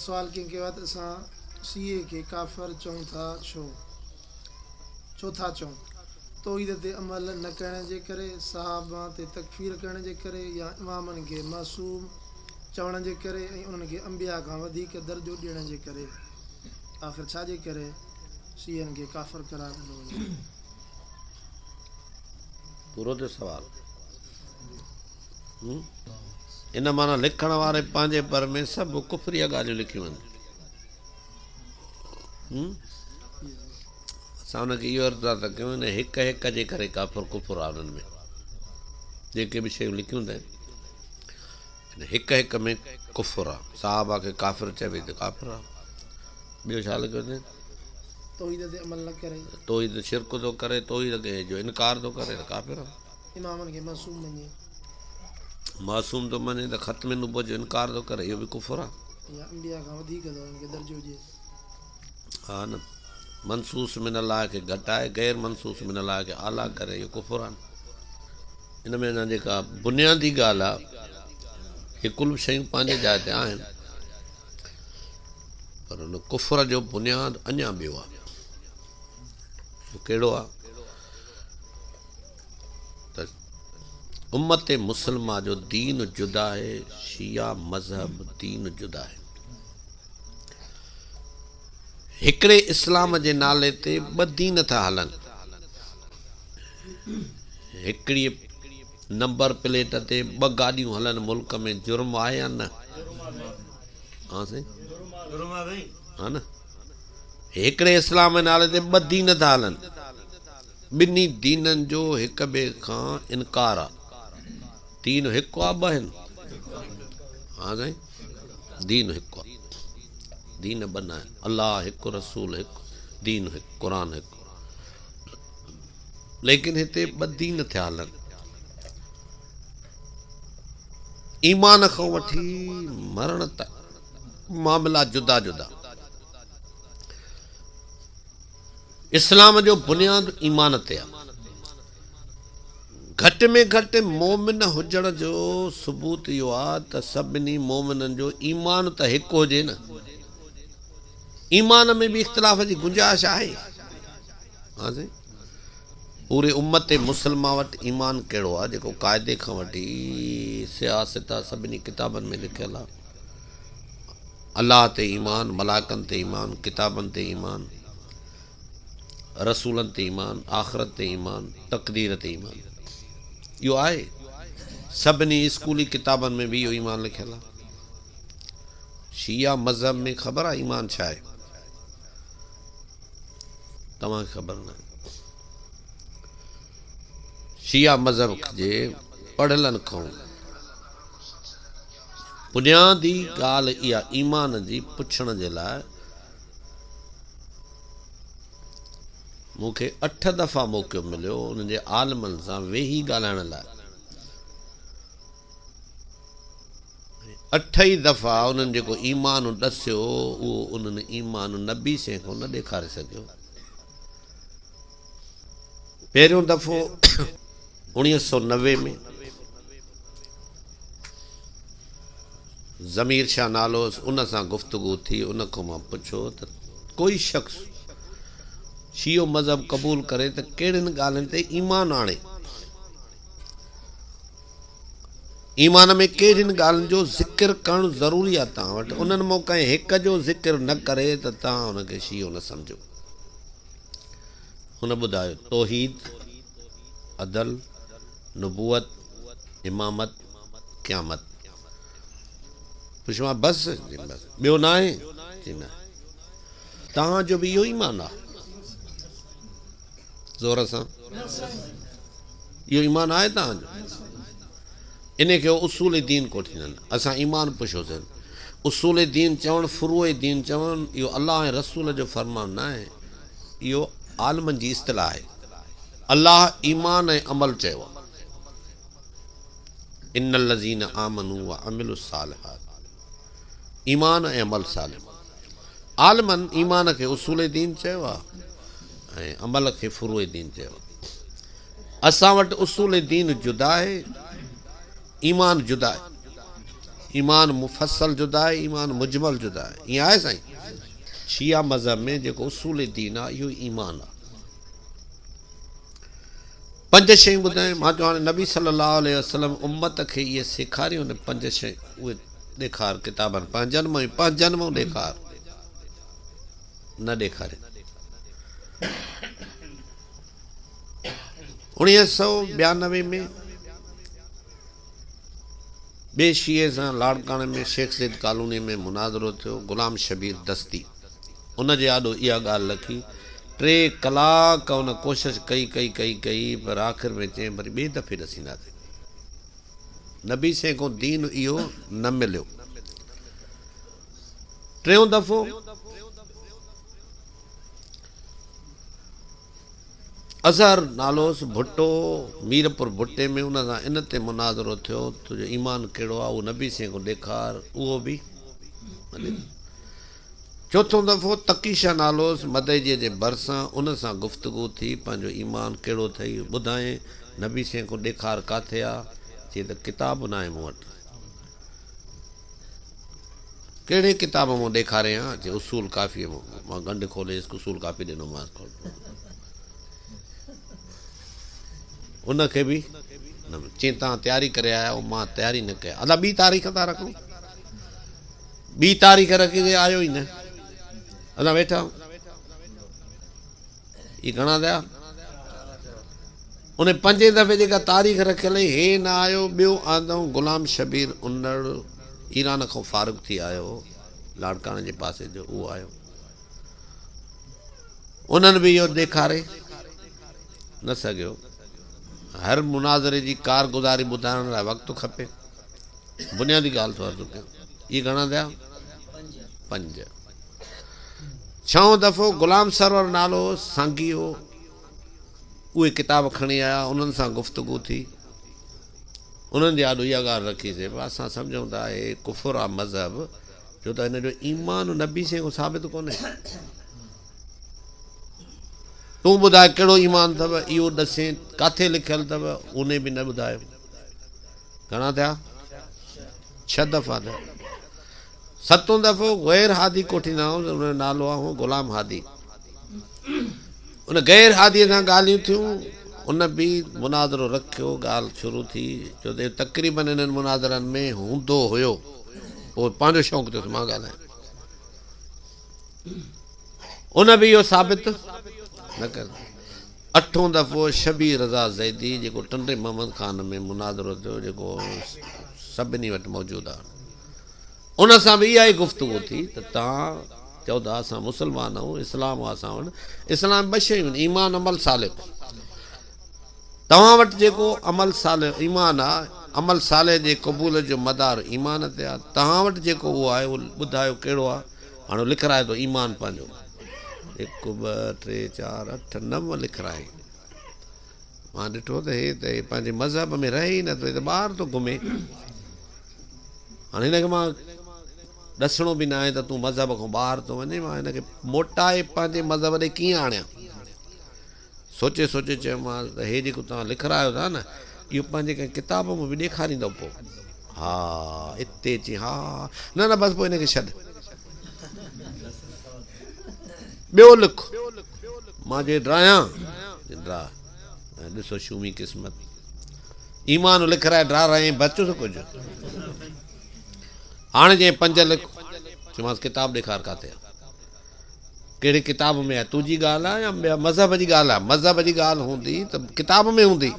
सवाल कंहिं कयो आहे त असां सीए खे काफ़र चऊं था छो था चऊं? तौहीद ते अमल न करण जे करे, सहाबा ते तकफ़ीर करण जे करे, या इमामनि खे मासूम चवण जे करे, ऐं उन्हनि खे अंबिया खां वधीक दर्जो ॾियण जे करे? आख़िर छा जे करे सीएन खे काफ़र करार ॾिनो वञे? पूरो ते सवाल इन माना लिखण वारे पंहिंजे पर में सभु कुफरीअ ॻाल्हियूं लिखियूं आहिनि। असां हुनखे इहो अर्ज़ु था कयूं हिन हिक हिक जे करे काफ़िर कुफर आहे उन्हनि में जेके बि शयूं लिखियूं अथनि हिक हिक में कुफर आहे। साहबा खे काफ़िर चइबे त काफ़िर आहे। ॿियो छा लिखियो अथनि? तौहीद ते अमल न करे, तौहीद शिरक थो करे, तौहीद खे जो इनकार थो करे त काफ़िर आहे। इमामनि खे मासूम मञे, मासूम थो मञे त ख़त्म नुबुवत जो इनकार थो करे, इहो बि कुफर आहे। या अंबिया खां वधीक थो उन्हनि खे दर्जो ॾिए। हा न, मनसूस मिन अलाह खे घटाए, गैर मनसूस मिन अलाह खे आला करे, इहो कुफर आहे। इन में अञा जेका बुनियादी ॻाल्हि आहे, इहे कुल शयूं पंहिंजे जाइ ते आहिनि, पर हुन कुफर जो बुनियाद अञा ॿियो आहे। उहो कहिड़ो आहे त उम्मत मुस्लिमा जो दीन जुदा आहे, शिया मज़हब दीन जुदा आहे। हिकिड़े इस्लाम जे नाले ते ॿ दीन था हलनि। हिकिड़ी नंबर प्लेट ते ॿ गाॾियूं हलनि मुल्क में, जुर्म आहे या न? हा साईं, हा न। हिकिड़े इस्लाम जे नाले ते ॿ दीन था हलनि, ॿिन्ही दीननि जो हिक ॿिए खां इनकार आहे। दीन हिकु आहे, ॿ आहिनि? हा साईं, दीन हिकु आहे, दीन ॿ न आहिनि। अलाह हिकु, रसूल हिकु, दीन हिकु, क़ुर हिकु। लेकिन हिते ॿ दीन थिया हलनि। ईमान खां वठी मरण तक मामला जुदा जुदा। इस्लाम जो बुनियाद ईमान ते आहे। घटि में घटि मोमिन हुजण जो सबूत इहो आहे त सभिनी मोमिननि जो ईमान त हिकु हुजे न। ईमान में बि इख़्तिलाफ़ जी गुंजाइश आहे। हा साईं, पूरे उम्मत मुस्लिमा वटि ईमान कहिड़ो आहे जेको क़ाइदे खां वठी सियासत सभिनी किताबनि में लिखियलु आहे। अलाह ते ईमान, मलाइकनि ते ईमान, किताबनि ते ईमान, रसूलनि ते ईमान, आख़िरत ते ईमान, तक़दीर ते ईमान, इहो आहे। सभिनी स्कूली किताबनि में बि इहो ईमान लिखियलु आहे। शिया मज़हब में ख़बर आहे ईमान छा आहे? तव्हांखे ख़बर न आहे। शिया मज़हब जे पढ़ियलनि खां बुनियादी ॻाल्हि इहा ईमान जी पुछण जे लाइ मूंखे 8 दफ़ा मौक़ो मिलियो उन्हनि जे आलमनि सां वेही ॻाल्हाइण लाइ। 8 ई दफ़ा उन्हनि जेको ईमान ॾसियो उहो उन्हनि ईमान नबी से खां न ॾेखारे सघियो। पहिरियों दफ़ो 1990 में ज़मीर शाह नालो उन सां गुफ़्तगू थी। उन खां मां पुछो त कोई शख़्स शियो मज़हब क़बूल करे त कहिड़ियुनि ॻाल्हियुनि ते ईमान आणे? ईमान में कहिड़ियुनि ॻाल्हियुनि जो ज़िक्र करणु ज़रूरी आहे तव्हां वटि? उन्हनि मौक़े हिक जो ज़िक्र न करे त तव्हां हुनखे शियो न सम्झो। हुन ॿुधायो तौहीद, अदल, नुबुवत, इमामत, क़यामत। पुछो मां बसि ॿियो न आहे? जी न। तव्हांजो बि इहो ईमान आहे? ज़ोर सां इहो ईमान आहे तव्हांजो? इन खे उसूल दीन कोठी आहिनि। असां ईमान पुछियोसीं। उसूल दीन चवणु, फुरूअ दीन चवणु, इहो अलाह ऐं रसूल जो फ़रमान न आहे, इहो आलमनि जी इस्तलाह आहे। अलाह ईमान ऐं अमल चयो आहे। इन्नल लज़ीन आमनू व अमिलुस सालिहात, ईमान ऐं अमल सालिह। आलमनि ईमान खे उसूल दीन चयो आहे ऐं अमल खे फुरूअ दीन चयो आहे। असां वटि उसूल दीन जुदा आहे, ईमान जुदा आहे। ईमान मुफ़सल जुदा आहे, ईमान मुजमल जुदा आहे, ईअं आहे साईं? शिया मज़हब में जेको उसूल दीन आहे इहो ईमान आहे। 5 शयूं ॿुधायूं, मां चवां हाणे नबी सल्लल्लाहु अलैहि वसल्लम उम्मत खे इहे सेखारियूं न 5 शयूं, उहे ॾेखार किताबनि, पंहिंजनि जन्म ॾेखार, न ॾेखारे। 1992 में ॿिए शीए सां लाड़काणे में शेख ज़ैद कॉलोनी में मुनाज़रो थियो, गुलाम शबीर दस्ती उन जे आॾो इहा ॻाल्हि लखी। 3 कलाक उन कोशिशि कई पर आख़िर में चई वरी ॿिए दफ़े ॾसींदासीं। नबी से को दीन इहो न मिलियो। 3 दफ़ो अज़हर नालोस भुट्टो मीरपुर भुट्टे में उन सां इन ते मुनाज़रो थियो, तुंहिंजो ईमान कहिड़ो आहे, उहो नबी से को ॾेखार, उहो बि। 4 दफ़ो तकीशा नालोस मदईजीअ जे भरिसां उन सां गुफ़्तगू थी, पंहिंजो ईमान कहिड़ो अथई ॿुधाए, नबी से को ॾेखार किथे आहे, चई त किताब न आहे मूं वटि। कहिड़े किताब मां ॾेखारे हा, चई उसूल काफ़ी मां गंढ खोले उसूल काफ़ी ॾिनोमांसि, उनखे बि न चई तव्हां तयारी करे आया आहियो, मां तयारी न कया। अला 2 तारीख़ था रखूं, 2 तारीख़ रखी आयो ई न, असां वेठा आहियूं। इहे घणा थिया? उन 5 दफ़े जेका तारीख़ रखियल हे न आयो, ॿियो आंदऊं गुलाम शबीर उन्नड़ ईरान खां फारूक थी आयो, लाड़काणे जे पासे जो, उहो आयो। उन्हनि बि इहो ॾेखारे न सघियो। हर मुनाज़रे जी कारगुज़ारी ॿुधाइण लाइ वक़्तु खपे, बुनियादी ॻाल्हि थो अर्ज़ु कयां। इहे घणा थिया? 5। 6 दफ़ो गुलाम सरवर नालो सांगी हो, उहे किताब खणी आया, उन्हनि सां गुफ़्तगू थी, उन्हनि जे आॾो इहा ॻाल्हि रखीसीं। असां सम्झूं था हे कुफुर आहे मज़हब, छो त हिन जो ईमान नबी से को साबित कोन्हे। तूं ॿुधाए कहिड़ो ईमान अथव, इहो ॾसें किथे लिखियलु अथव, उन बि न ॿुधायो। घणा थिया? 6 दफ़ा थिया। 7 दफ़ो गैर हादी कोठी न हो, उन नालो आहे गुलाम हादी। उन गैर हादीअ सां ॻाल्हियूं थियूं, उन बि मुनाज़रो रखियो, ॻाल्हि शुरू थी, छो त तक़रीबन इन्हनि मुनाज़रनि में हूंदो हुयो, पोइ पंहिंजो शौक़ु थियो मां ॻाल्हायां। उन बि इहो साबित न कर। 8 दफ़ो शबीर रज़ा ज़ैदी जेको टंडे मोहम्मद ख़ान में मुनाज़रो थियो, जेको सभिनी वटि मौजूदु आहे, उन सां बि इहा ई गुफ़्तगू थी त तव्हां चओ था असां मुस्लमान आहियूं, इस्लाम आहे असां वटि। इस्लाम 2 शयूं आहिनि, ईमान अमल सालिह। तव्हां वटि जेको अमल सालिह ईमान आहे, अमल सालिह जे क़बूल जो मदार ईमान ते आहे। तव्हां वटि जेको उहो आहे उहो ॿुधायो कहिड़ो आहे। हाणे लिखाए थो ईमान पंहिंजो 1 2 3 4 8 9 लिखाए। मां ॾिठो त हे पंहिंजे मज़हब में रहे ई नथो, त ॿाहिरि थो घुमे। हाणे हिनखे मां ॾसणो बि न आहे त तूं मज़हब खां ॿाहिरि थो वञे, मां हिनखे मोटाए पंहिंजे मज़हब ॾे कीअं आणियां। सोचे चयोमांसि त हे जेको तव्हां लिखायो था न, इहो पंहिंजे कंहिं किताब में बि ॾेखारींदो पोइ। हा हिते अची, हा न बसि पोइ हिनखे छॾ, ॿियो लिख। मां जे ड्रायां ड्रा, ॾिसो शूमी क़िस्मत, ईमान लिखाए ड्रा रहे बचो त कुझु। हाणे जे 5 लिख, चयोमांसि किताब ॾेखार किथे आहे, कहिड़ी किताब में आहे, तुंहिंजी ॻाल्हि आहे या ॿिया मज़हब जी ॻाल्हि आहे? मज़हब जी ॻाल्हि हूंदी त किताब में हूंदी।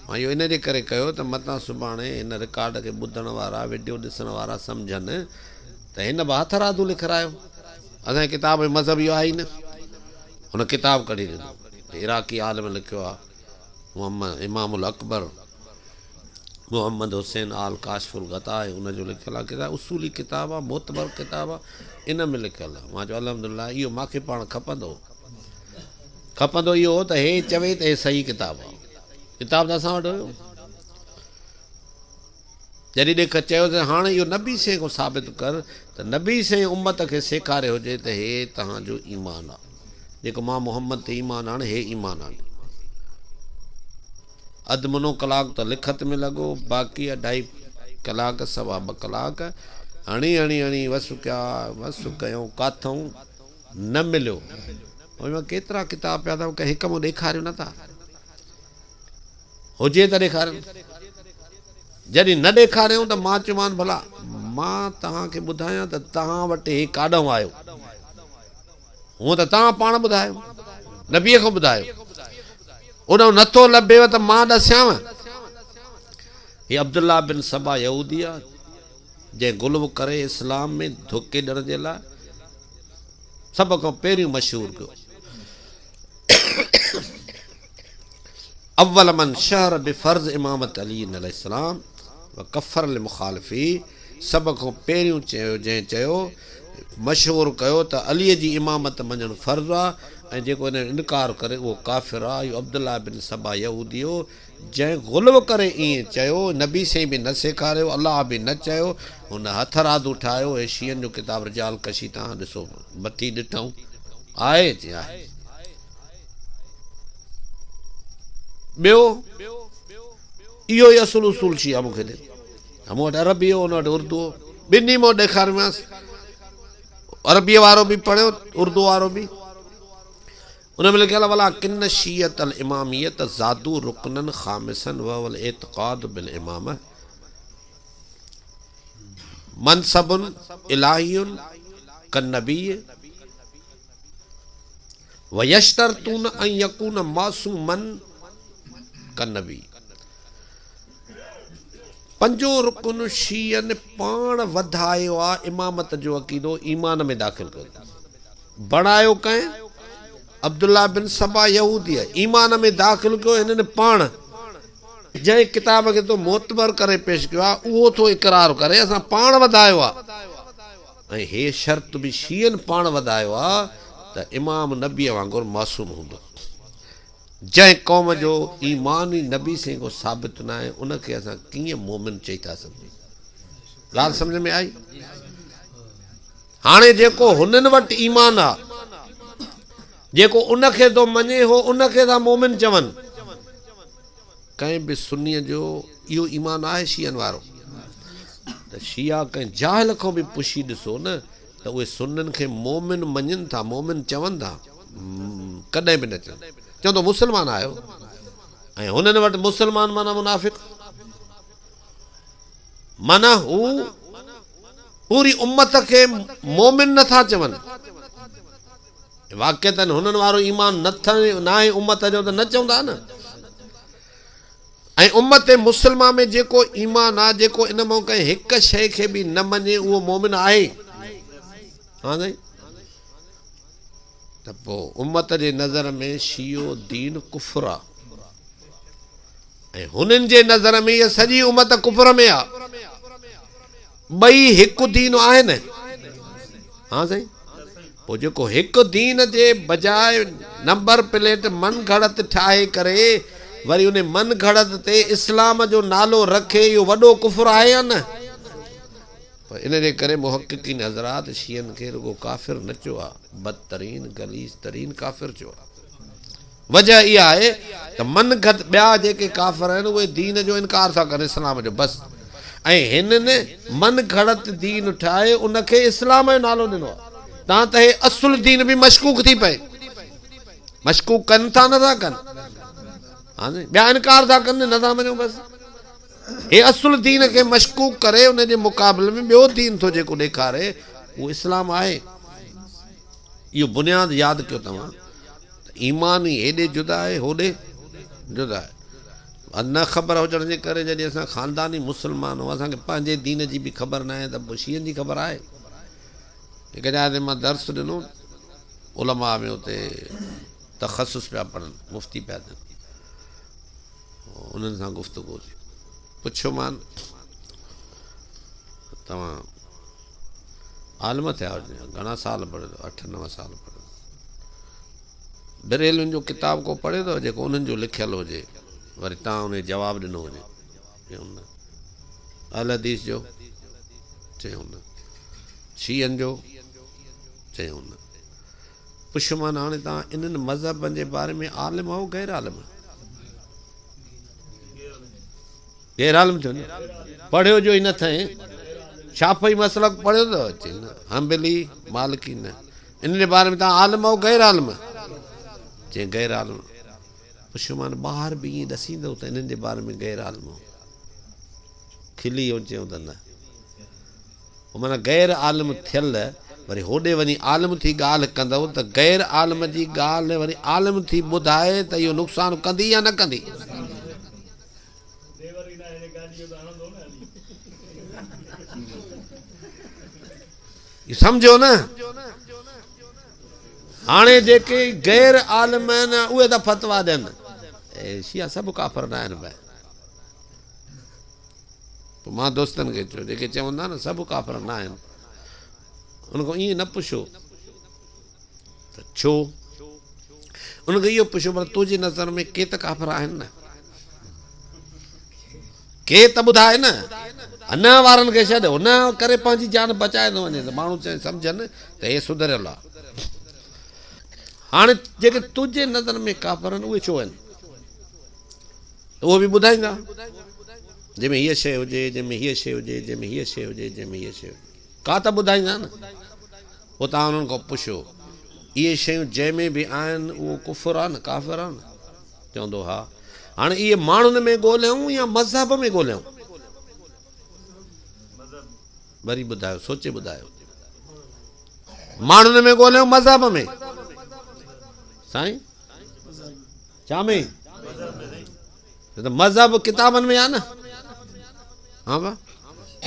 मां इहो इन जे करे कयो त मतां सुभाणे हिन रिकॉर्ड खे ॿुधण वारा, वीडियो ॾिसण वारा सम्झनि त हिन बि हथ राधू लिखायो। असांजी किताब में मज़हब इहो आहे ई न। हुन किताब कढी ॾिनो, इराक़ी आलम लिखियो आहे, मोहम्मद इमामुल अकबर मोहम्मद हुसैन आल काशफुल गताए, उनजो लिखियलु आहे किताब, उसूली किताब आहे, मोतबर किताब आहे, इन में लिखियलु आहे। मां चयो अल्हम्दुलिल्लाह इहो मूंखे पाण खपंदो इहो त हे चवे त हे सही किताब आहे। किताब त असां वटि हुयो। जॾहिं ॾेख चयो त हाणे इहो नबी से को साबित कर, त नबी से उम्मत खे सेखारे हुजे त हे तव्हांजो ईमान आहे, जेको मां मोहम्मद ते ईमान आणे, हे ईमान आणे। अधु मुनो कलाक त लिखत में लॻो, बाक़ी 2.5 कलाक सवा 2 कलाक हणी हणी हणी वसु कयूं काथऊं न मिलियो। मां केतिरा किताब पिया अथव हिकु मूं ॾेखारियो नथा, हुजे त ॾेखारियो, जॾहिं न ॾेखारियूं त मां चयोमांसि भला मां तव्हांखे ॿुधायां त तव्हां वटि हे काॾों आयो, हूअं त तव्हां पाण ॿुधायो, नबीअ खां ॿुधायो, उन नथो लभेव त मां ॾसियांव। हे अब्दुल्ला बिन सबा यहूदी आहे जंहिं गुलव करे इस्लाम में धोखे ॾियण जे लाइ सभ खां पहिरियों मशहूरु कयो। अव्वल मन शहर बिफर्ज़ इमामत अली अलैहिस्सलाम व कफ़र लिल मुखालिफ़ी, सभ खां पहिरियों चयो जंहिं चयो मशहूरु कयो त अलीअ जी इमामत मञणु फ़र्ज़ु आहे ऐं जेको इन इनकार करे उहो काफ़िर आहे। इहो अब्दुल्ला बिन सबा यहूदी हो जंहिं गुलव करे ईअं चयो, नबी साईं बि न सेखारियो, अलाह बि न चयो, हुन हथरादू ठाहियो। हे शीयनि जो किताब रिजाल कशी तव्हां ॾिसो, मथी ॾिठऊं आहे जी आहे। ॿियो इहो ई असुल उसूल शिया मूंखे ॾे, मूं वटि अरबी हो, हुन वटि उर्दू हो, ॿिन्ही मां ॾेखारियोमांसि, अरबीअ वारो बि पढ़ियो, उर्दू वारो बि। उन में लिखियल वला किन शीयत अल इमामियत ज़ादू रुकनन ख़ामिसन वल एतक़ाद बिल इमाम मनसबुन इलाहियुन कन नबी व यश्तरतून अन यकून मासूमन कन नबी। पंजो रुकन शीयन पाण वधायो आहे इमामत जो अक़ीदो ईमान में दाख़िल कयो, बणायो कंहिं अब्दुल्ला बिन सबा यहूदी ईमान में दाख़िल कयो हिननि पाण, जंहिं किताब खे तो मोतबर करे पेश कयो आहे उहो थो इक़रार करे असां पाण वधायो आहे। ऐं हे शर्त बि शीयन पाण वधायो आहे त इमाम नबीअ वांगुरु मासूम हूंदो। जंहिं क़ौम जो ईमान ई नबी से को साबित न आहे उनखे असां कीअं मोमिन चई था सघूं। ॻाल्हि सम्झ में आई? हाणे जेको हुननि वटि ईमान आहे, जेको उनखे तो मञे हो उनखे था मोमिन चवनि। कंहिं बि सुन्नीअ जो इहो ईमान आहे शीयन वारो त शिया कंहिं जाहिल खां बि पुछी ॾिसो न त उहे सुन्ननि खे मोमिन मञनि था, मोमिन चवनि था? कॾहिं बि न चवनि, चवंदो मुस्लमान आहियो, ऐं हुननि वटि मुस्लमान माना मुनाफ़िक़, माना हू पूरी उम्मत खे मोमिन नथा चवनि। वाक़िअतन हुननि वारो ईमान न आहे उम्मत जो त न चवंदा न। ऐं उम्मत मुस्लिमा में जेको ईमान आहे, जेको इन मां कंहिं हिकु शइ खे बि न मञे उहो मोमिन आहे। हा साईं, त पोइ उम्मत जे नज़र में शियो दीन कुफ़र आहे ऐं हुननि जे नज़र में इहा सॼी उम्मत कुफ़र में आहे। ॿई हिकु दीन आहिनि। हा साईं, पोइ जेको हिकु दीन जे बजाए नंबर प्लेट मन घड़त ठाहे करे वरी उन मन घड़त ते इस्लाम जो नालो रखे, इहो वॾो कुफ़र आहे या न? पर इन जे करे मुहक़िक़ीन हज़रात शियनि खे रुगो काफ़िर न चयो आहे, बदतरीन गलीज़ तरीन काफ़िर चयो आहे। वजह इहा आहे त मन घड़त ॿिया जेके काफ़िर आहिनि उहे दीन जो इनकार था कनि, इस्लाम जो बसि। ऐं हिननि मन घड़त दीन ठाहे उनखे इस्लाम जो नालो ॾिनो आहे। तव्हां त हे असुल दीन बि मशकूक थी पए, मशकूक कनि था नथा कनि? हा साईं, ॿिया इनकार था कनि, नथा मञो बसि। हे असुल दीन खे मशकूक करे उन जे मुक़ाबले में ॿियो दीन थो जेको ॾेखारे उहो इस्लाम आहे। इहो बुनियादु यादि कयो तव्हां, ईमान ई हेॾे जुदा आहे, होॾे जुदा आहे। न ख़बर हुजण जे करे जॾहिं असां ख़ानदानी मुस्लमान हो, असांखे पंहिंजे दीन जी बि ख़बर न आहे त पोइ शीयनि जी ख़बर आहे। हिकु जाइ ते मां दर्स ॾिनो, उलमा में उते तख़सुस पिया पढ़नि, मुफ़्ती पिया थियनि, उन्हनि सां गुफ़्तगू थी, पुछियो मान तव्हां आलिम थिया हुजे, घणा साल पढ़ियो अथव? 8-9 साल पढ़ियो। बरेलियुनि जो किताब को पढ़ियो अथव जेको उन्हनि जो लिखियलु हुजे, वरी तव्हां उन जवाबु ॾिनो हुजे? चयूं न। अल हदीस जो? चयूं न। शीयनि जो? चयूं न। पुछियो मान हाणे तव्हां इन्हनि मज़हबनि जे बारे में आलिम हो गैर आलिम? गैर आलम थियो न पढ़ियो जो ई न थे शाफ़ी मसलक पढ़ियो तो अचे न हम्बली मालिकी न इन जे बारे में तव्हां आलम हो गैर आलम चई गैर आलम पुछो मान ॿाहिरि बि ईअं ॾसींदो त इन्हनि जे बारे में गैर आलम हो खिली वियो चयूं त न माना गैर आलम थियल वरी होॾे वञी आलम थी ॻाल्हि कंदव त गैर आलम जी ॻाल्हि वरी आलम थी ॿुधाए त इहो नुक़सानु कंदी या न कंदी सम्झो न हाणे जेके गैर आलम आहिनि उहे त फतवा ॾियनि शिया सभु काफ़र न आहिनि भाई पोइ मां दोस्तनि खे चयो जेके चवंदा न सभु काफ़र न आहिनि उनखां ईअं न पुछो त छो उनखे इहो पुछो पर तुंहिंजी नज़र में के त काफ़र आहिनि न के त ॿुधाए न न वारनि खे छॾियो न करे पंहिंजी जान बचाए थो वञे त माण्हू चए सम्झनि त हे सुधरियल आहे हाणे जेके तुंहिंजे नज़र में काफ़र आहिनि उहे छो आहिनि उहो बि ॿुधाईंदा जंहिंमें हीअ शइ हुजे जंहिंमें हीअ शइ हुजे जंहिंमें हीअ शइ हुजे जंहिंमें हीअ शइ हुजे का त ॿुधाईंदा न पोइ तव्हां उन्हनि खां पुछो इहे शयूं जंहिंमें बि आहिनि उहो कुफर आहे न काफ़िर आहे न चवंदो हा हाणे इहे माण्हुनि में ॻोल्हियूं या मज़हब में ॻोल्हियूं वरी ॿुधायो सोचे ॿुधायो माण्हुनि में ॻोल्हियूं मज़हब में साईं छा में त मज़हब किताबनि में आहे न हा भाउ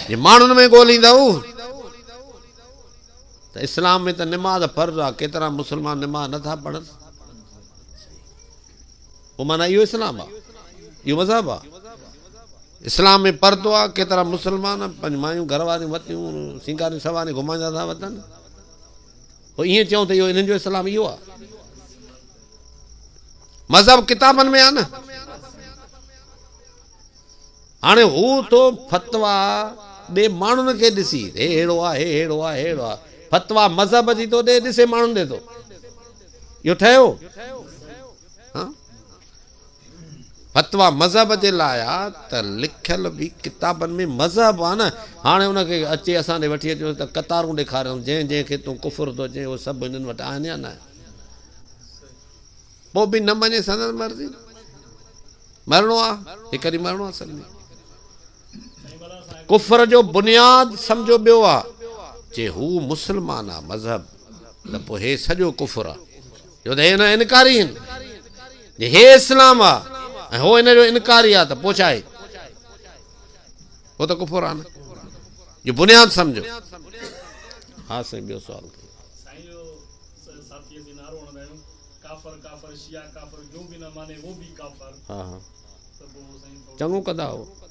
जे माण्हुनि में ॻोल्हींदव त इस्लाम में त निमाज़ फर्ज़ आहे केतिरा मुस्लमान निमाज़ नथा पढ़नि पोइ माना इहो इस्लाम आहे इहो मज़हब आहे इस्लाम में परदो आहे केतिरा मुस्लमान पंहिंजी मायूं घर वारियूं वतियूं सिंगारियूं सवारियूं घुमाईंदा था वठनि पोइ ईअं चऊं त इहो इन्हनि जो इस्लाम इहो आहे मज़हब किताबनि में आहे न हाणे हू तो फतवा ॾे माण्हुनि खे ॾिसी हे अहिड़ो आहे हे अहिड़ो आहे हे अहिड़ो आहे फतवा मज़हब जी तो ॾे ॾिसे माण्हुनि ॾे थो इहो ठहियो फतवा मज़हब जे लाइ आहे त लिखियल बि किताबनि में मज़हब आहे न हाणे हुनखे अचे असां ॾे वठी अचो त कतारूं ॾेखारियूं जंहिंखे तूं कुफुर थो चए उहो सभु हिननि वटि आहिनि या न पोइ बि न मञे संदसि मर्ज़ी मरणो आहे हिकु ॾींहुं मरणो आहे सभिनी कुफर जो बुनियाद सम्झो ॿियो आहे जे हू मुस्लमान आहे मज़हब त पोइ हे सॼो कुफर आहे छो त हे न इनकारी आहिनि जे हे इस्लाम आहे ऐं हो हिन जो इनकारी आहे त पोइ छा आहे पोइ त कुफर आहे न इहो बुनियाद सम्झो हा साईं ॿियो सुवाल हा हा चङो कंदा हो